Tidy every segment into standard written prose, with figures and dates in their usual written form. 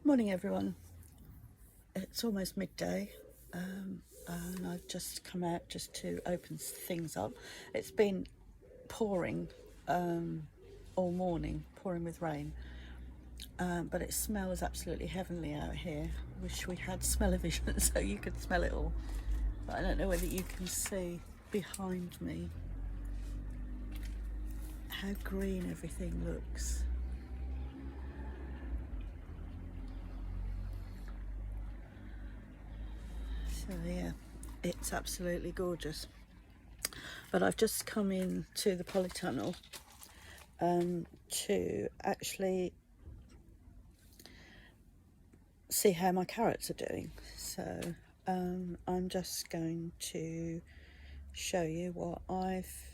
Morning everyone. It's almost midday and I've just come out just to open things up. It's been pouring all morning, pouring with rain, but it smells absolutely heavenly out here. Wish we had smell-o-vision so you could smell it all, but I don't know whether you can see behind me how green everything looks. So yeah, it's absolutely gorgeous. But I've just come in to the polytunnel to actually see how my carrots are doing. So I'm just going to show you what I've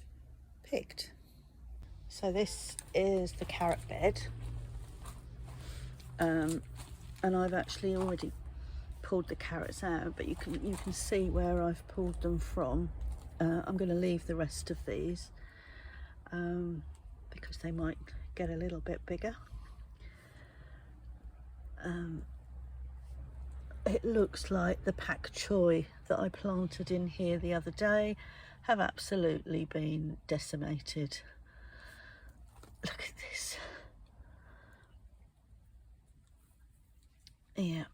picked. So this is the carrot bed, and I've actually already pulled the carrots out, but you can see where I've pulled them from. I'm going to leave the rest of these because they might get a little bit bigger. It looks like the pak choi that I planted in here the other day have absolutely been decimated. Look at this. Yeah.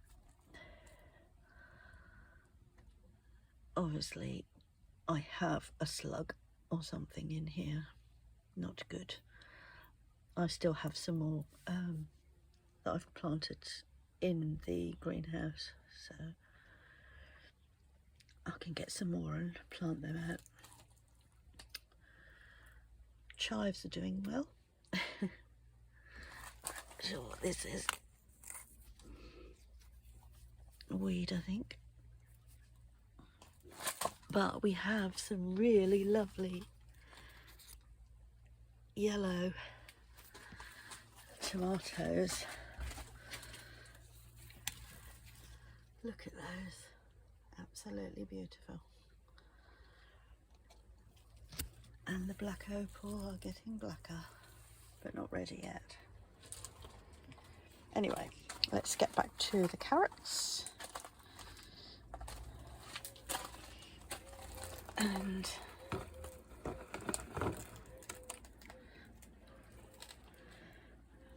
Obviously, I have a slug or something in here. Not good. I still have some more that I've planted in the greenhouse, so I can get some more and plant them out. Chives are doing well. Not sure what this is. A weed, I think. But we have some really lovely yellow tomatoes. Look at those, absolutely beautiful. And the black opal are getting blacker, but not ready yet. Anyway, let's get back to the carrots. And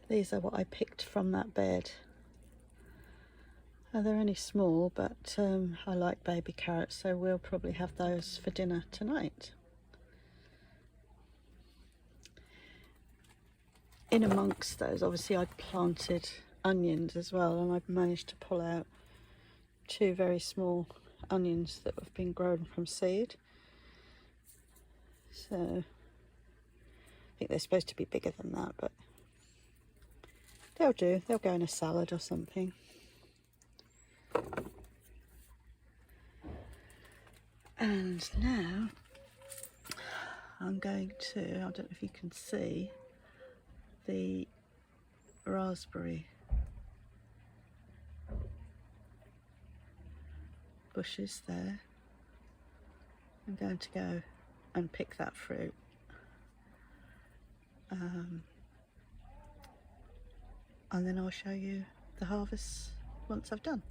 these are what I picked from that bed. They're only small, but I like baby carrots, so we'll probably have those for dinner tonight. In amongst those, obviously I planted onions as well, and I've managed to pull out 2 very small onions that have been grown from seed. So I think they're supposed to be bigger than that, but they'll do. They'll go in a salad or something. And now I'm going to, I don't know if you can see the raspberry bushes there. I'm going to go and pick that fruit. And then I'll show you the harvest once I've done.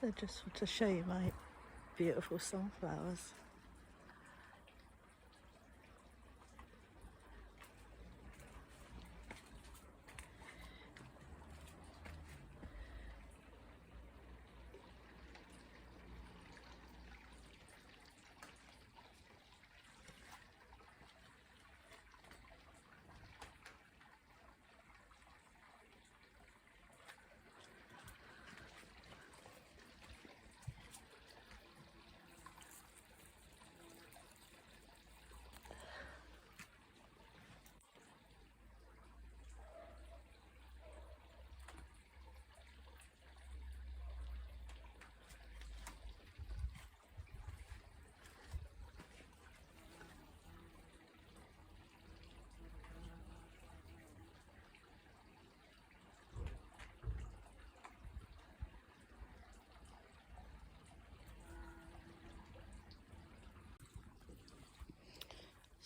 So just to show you my beautiful sunflowers.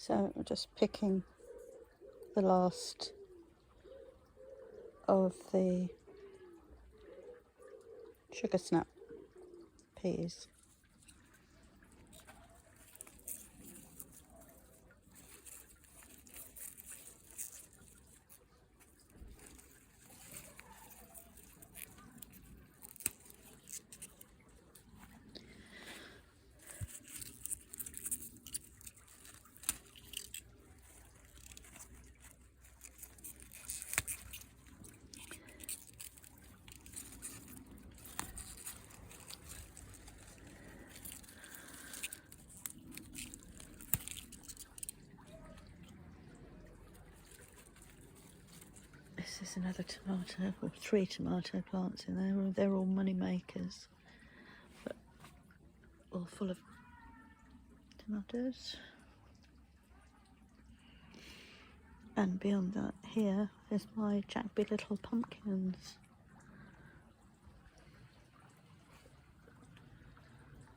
So I'm just picking the last of the sugar snap peas. This is another tomato, or 3 tomato plants in there. They're all money makers, but all full of tomatoes. And beyond that, here is my Jackby little pumpkins.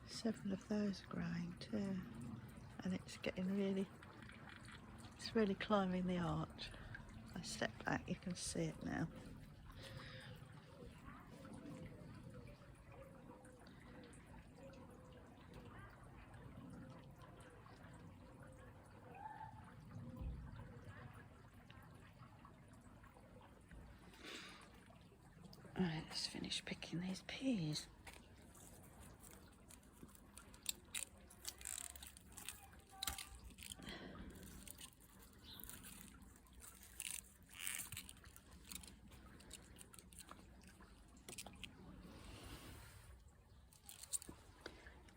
Several of those are growing too, and it's getting it's really climbing the arch. I step back, you can see it now. Alright, let's finish picking these peas.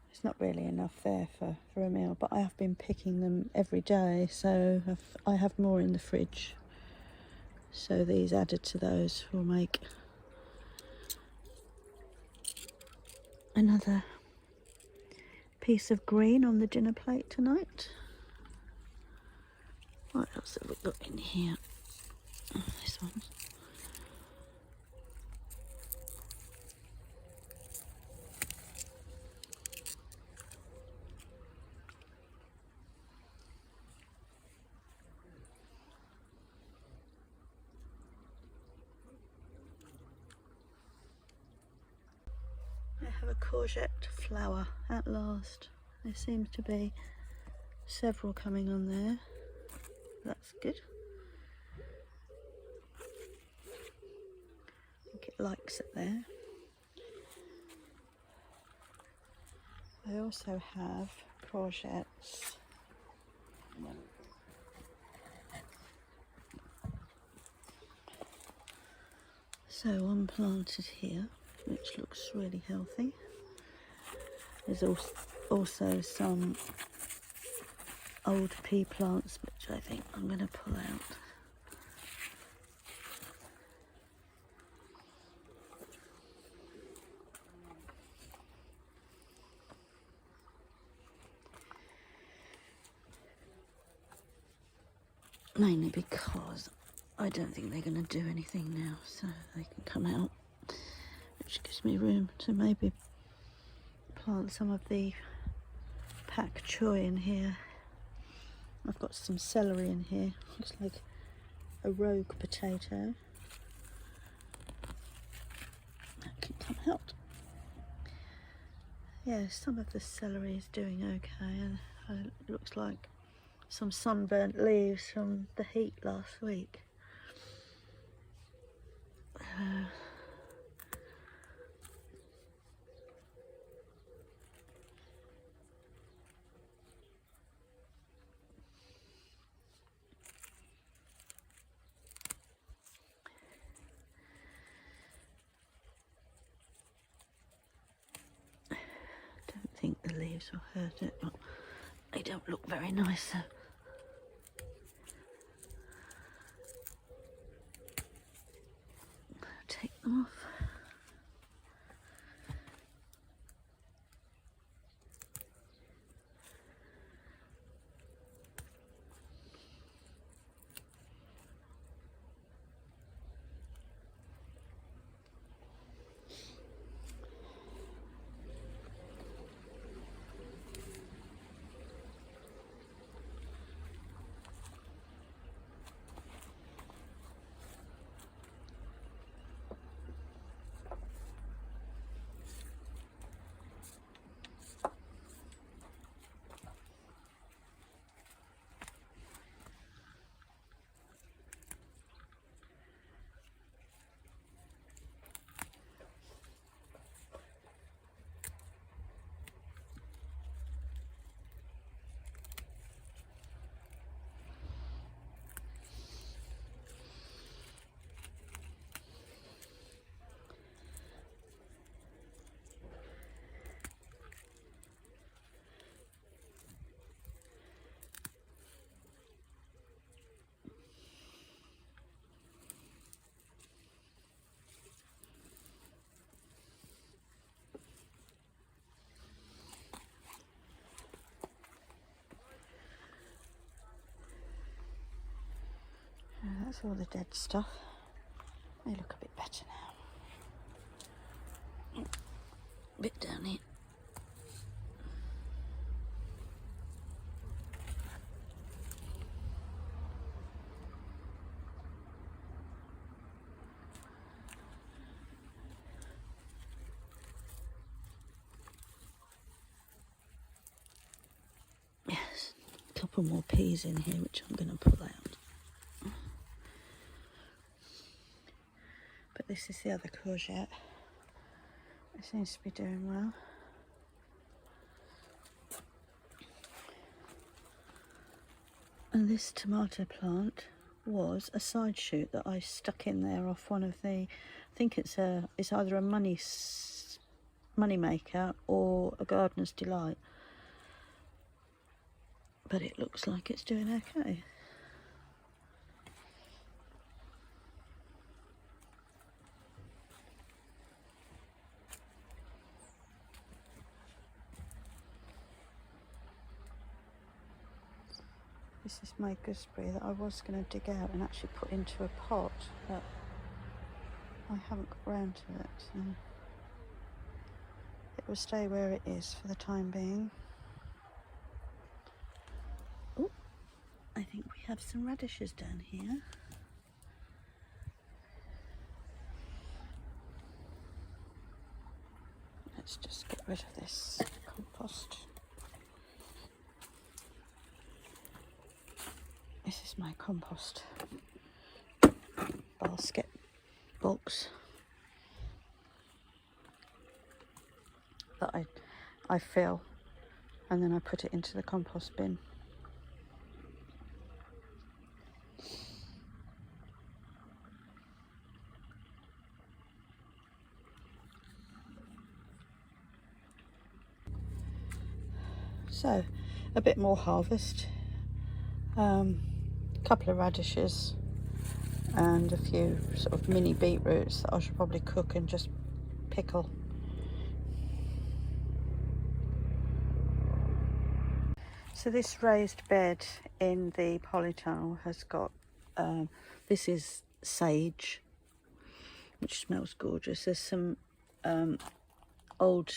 It's not really enough there for a meal, but I have been picking them every day, so I have more in the fridge. So these added to those will make another piece of green on the dinner plate tonight. What else have we got in here? Oh, this one. I have a courgette flower at last. There seems to be several coming on there. That's good. I think it likes it there. I also have courgettes. So one planted here, which looks really healthy. There's also some old pea plants, which I think I'm going to pull out. Mainly because I don't think they're going to do anything now, so they can come out, which gives me room to maybe plant some of the pak choy in here. I've got some celery in here, looks like a rogue potato. That can come out. Yeah, some of the celery is doing okay, and it looks like some sunburnt leaves from the heat last week. Don't think the leaves will hurt it, but they don't look very nice. So. Take them off. That's all the dead stuff. They look a bit better now. A bit down here. Yes, a couple more peas in here which I'm going to pull out. But this is the other courgette. It seems to be doing well. And this tomato plant was a side shoot that I stuck in there off one of the, I think it's either a money maker or a gardener's delight. But it looks like it's doing okay. This is my gooseberry that I was going to dig out and actually put into a pot, but I haven't got round to it, so it will stay where it is for the time being. Oh, I think we have some radishes down here. Let's just get rid of this compost. This is my compost basket box that I fill, and then I put it into the compost bin. So, a bit more harvest. Couple of radishes and a few sort of mini beetroots that I should probably cook and just pickle. So this raised bed in the polytunnel has got, this is sage, which smells gorgeous. There's some old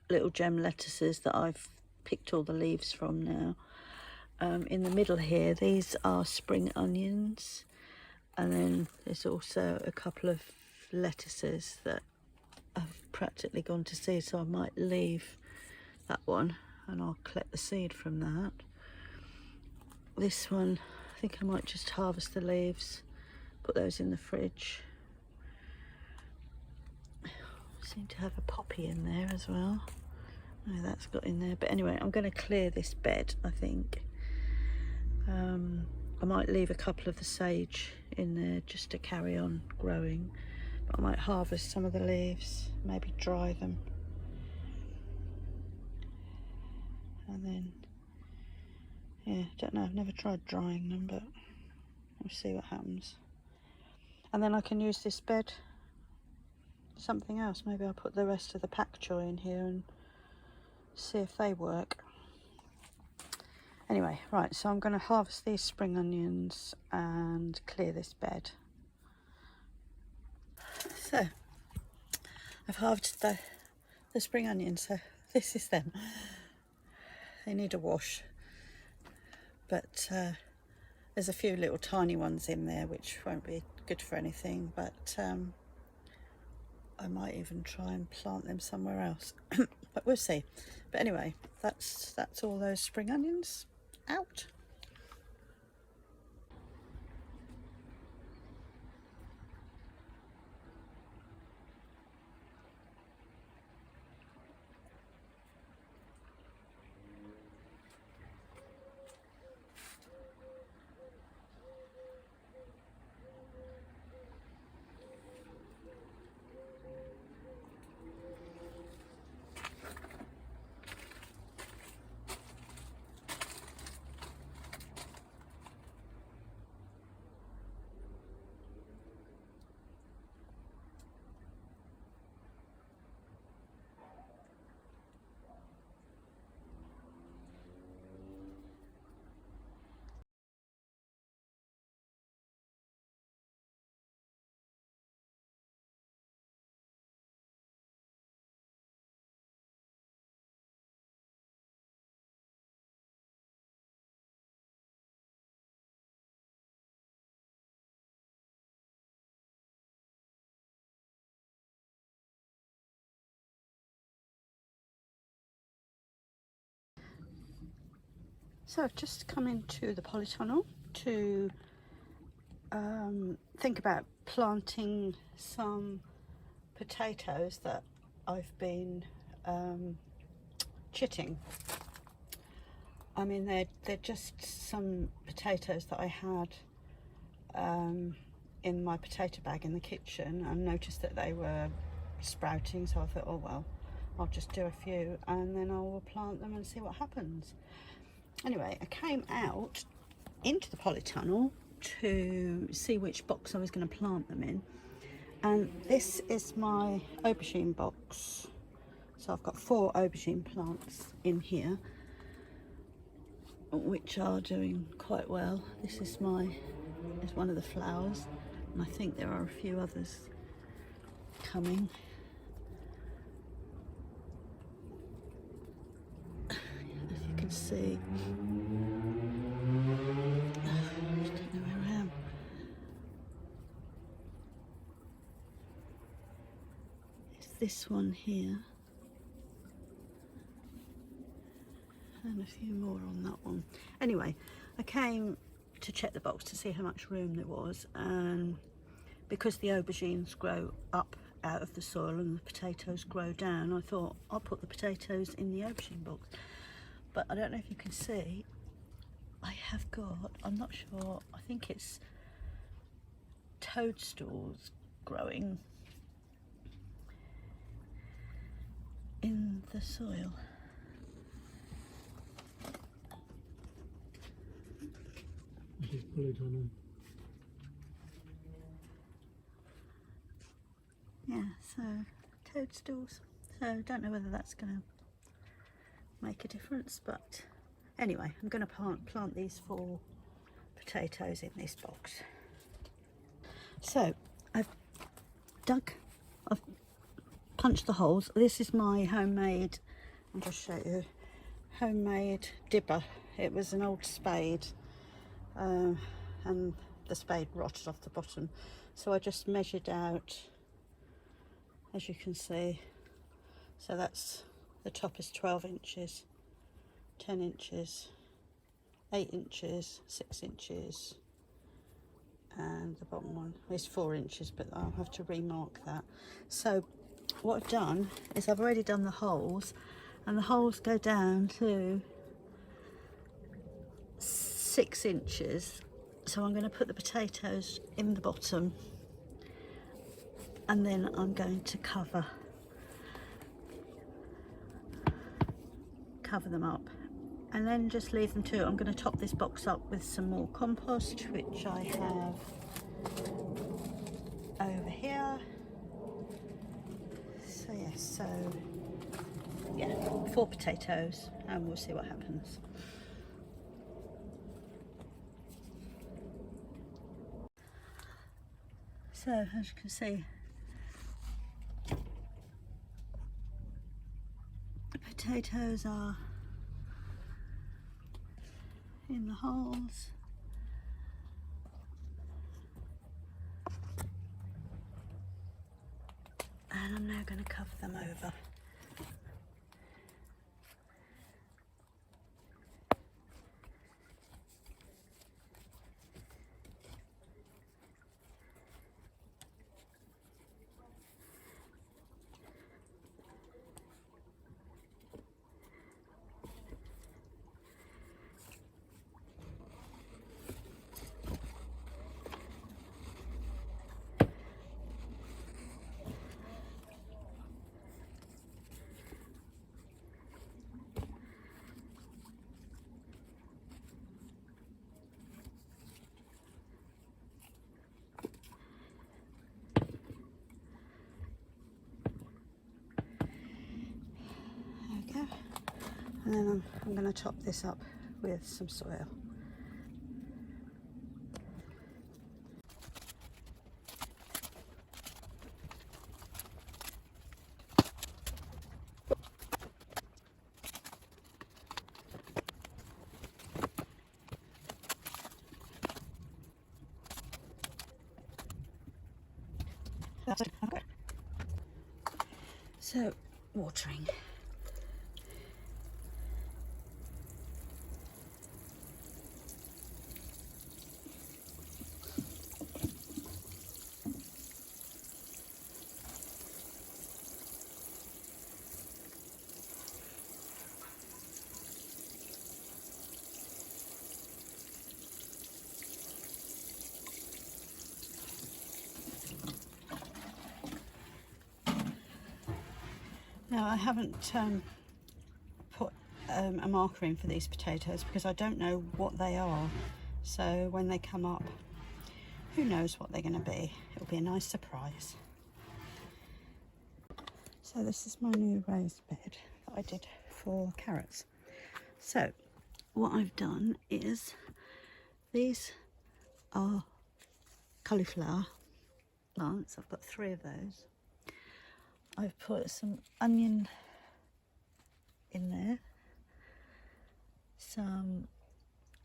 little gem lettuces that I've picked all the leaves from now. In the middle here, these are spring onions, and then there's also a couple of lettuces that have practically gone to seed, so I might leave that one, and I'll collect the seed from that. This one, I think I might just harvest the leaves, put those in the fridge. Seem to have a poppy in there as well. No, that's got in there. But anyway, I'm going to clear this bed, I think. I might leave a couple of the sage in there just to carry on growing. But I might harvest some of the leaves, maybe dry them. And then, yeah, don't know, I've never tried drying them, but we'll see what happens. And then I can use this bed for something else. Maybe I'll put the rest of the pak choi in here and see if they work. Anyway, right, so I'm going to harvest these spring onions and clear this bed. So, I've harvested the spring onions, so this is them. They need a wash, but there's a few little tiny ones in there which won't be good for anything, but I might even try and plant them somewhere else. But we'll see. But anyway, that's all those spring onions out. So I've just come into the polytunnel to think about planting some potatoes that I've been chitting. I mean, they're just some potatoes that I had in my potato bag in the kitchen, and noticed that they were sprouting, so I thought, oh well, I'll just do a few and then I will plant them and see what happens. Anyway, I came out into the polytunnel to see which box I was going to plant them in, and this is my aubergine box. So I've got 4 aubergine plants in here, which are doing quite well. This is one of the flowers, and I think there are a few others coming. As you can see, I don't know where I am. It's this one here, and a few more on that one. Anyway, I came to check the box to see how much room there was, and because the aubergines grow up out of the soil and the potatoes grow down, I thought I'll put the potatoes in the aubergine box. But I don't know if you can see, I have got, I'm not sure, I think it's toadstools growing in the soil. This is polytunnel. Yeah, so toadstools. So don't know whether that's going to make a difference, but anyway, I'm going to plant these 4 potatoes in this box. So I've punched the holes. This is my homemade, I'll just show you, homemade dibber. It was an old spade, and the spade rotted off the bottom, so I just measured out, as you can see. So that's The top is 12 inches, 10 inches, 8 inches, 6 inches, and the bottom one is 4 inches, but I'll have to remark that. So what I've done is I've already done the holes, and the holes go down to 6 inches. So I'm going to put the potatoes in the bottom, and then I'm going to cover them up, and then just leave them to. I'm going to top this box up with some more compost, which I have over here. So yes, yeah, 4 potatoes, and we'll see what happens. So as you can see, the potatoes are in the holes. And I'm now going to cover them over. There we go. And then I'm going to top this up with some soil. Okay. So, watering. Now I haven't put a marker in for these potatoes because I don't know what they are. So when they come up, who knows what they're going to be. It'll be a nice surprise. So this is my new raised bed that I did for carrots. So what I've done is, these are cauliflower plants. I've got 3 of those. I've put some onion in there, some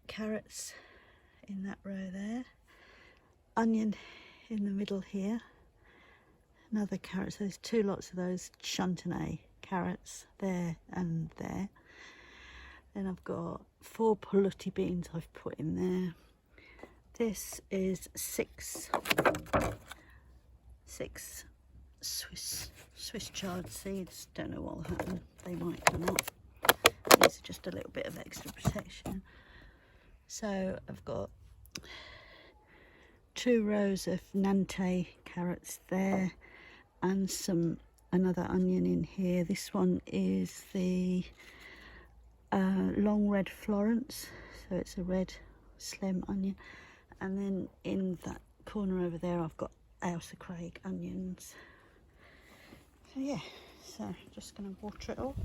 carrots in that row there, onion in the middle here, another carrot. So there's 2 lots of those Chantenay carrots there and there. Then I've got 4 pulluti beans I've put in there. This is 6 Swiss chard seeds. Don't know what will happen. They might come up. These are just a little bit of extra protection. So I've got 2 rows of Nantes carrots there, and another onion in here. This one is the long red Florence, so it's a red slim onion. And then in that corner over there I've got Ailsa Craig onions. So yeah, so I'm just going to water it all,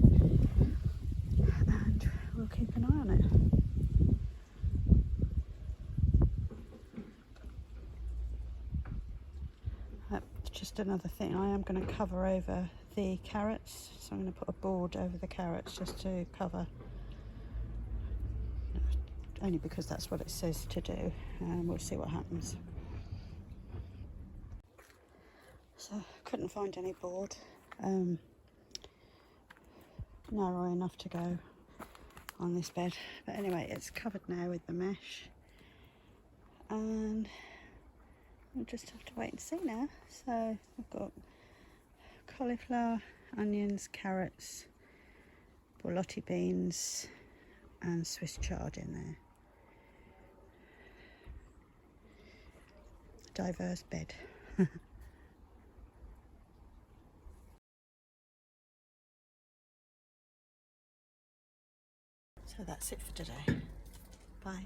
and we'll keep an eye on it. Just another thing, I am going to cover over the carrots, so I'm going to put a board over the carrots just to cover, only because that's what it says to do, and we'll see what happens. So couldn't find any board. narrow enough to go on this bed. But anyway, it's covered now with the mesh, and we'll just have to wait and see now. So I've got cauliflower, onions, carrots, borlotti beans and Swiss chard in there. Diverse bed. So that's it for today. Bye.